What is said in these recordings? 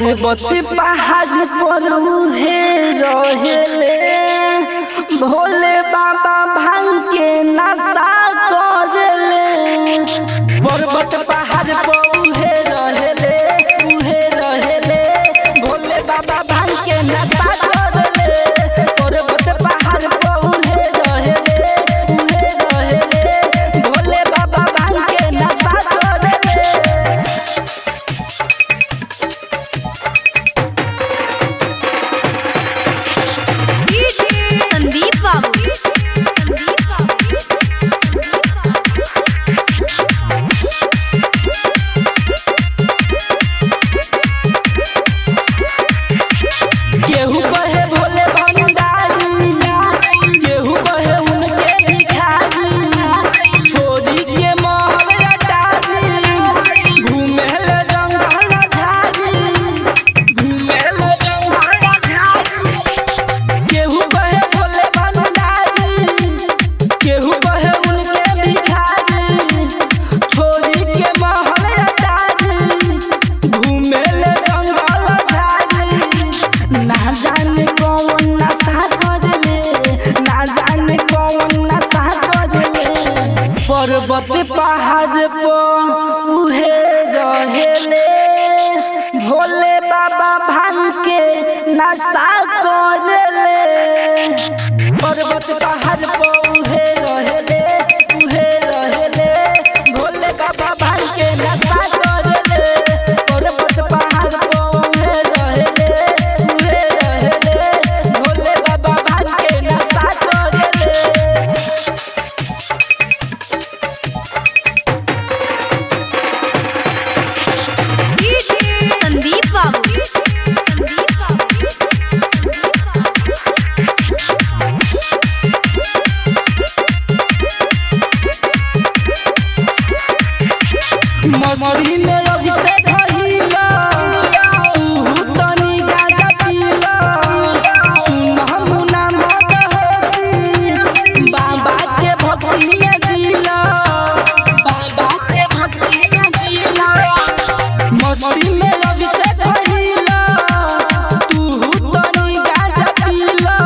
पर्वत पहाड़ पर उहे रहेले, भोले बाबा भांग के नशा करेले। पर्वत पहाड़ पर उहे रहेले, भोले बाबा भांग के नशा करेले। पर्वत पहाड़ पर उहे रहेले, भोले बाबा भांग के नशा करेले। केहू कहे भोले भंडारी, केहू कहे उनके भिखारी। छोरी के महल अटारी, घूमेले जंगल झाड़ी, केहू कहे भोले भंडारी, केहू कहे उनके भिखारी। छोरी के महल अटारी, घूमेले जंगल झाड़ी। ना जाने कौन नशा करेले, ना जाने कौन नशा करेले। पर्वत पहाड़ पर उहे रहेले, भोले बाबा भांग के नशा करेले। पर्वत पहाड़ पर उहे रहेले, भोले बाबा भांग के नशा करेले। पर्वत पहाड़ पर उहे रहेले, भोले बाबा भांग के नशा करेले। मस्ती में अभिषेक कहिला, तू तनी गांजा पीला। सुनह मुना मत होसी, बाबा के भक्ति में जीला, मस्ती में अभिषेक कहिला, तू तनी गांजा पीला।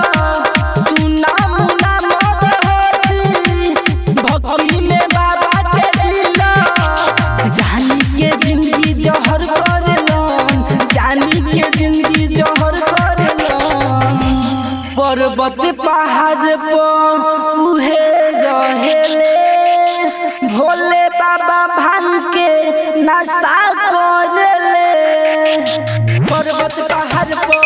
सुनह मुना मत होसी, भक्ति में बाबा के जीला। जानी के जिंदगी जहर करेलन, जानी के जिंदगी जहर करेलन। पर्वत पहाड़ पर उहे रहेले, भोले बाबा भांग के नशा करेले। पर्वत पहाड़ पर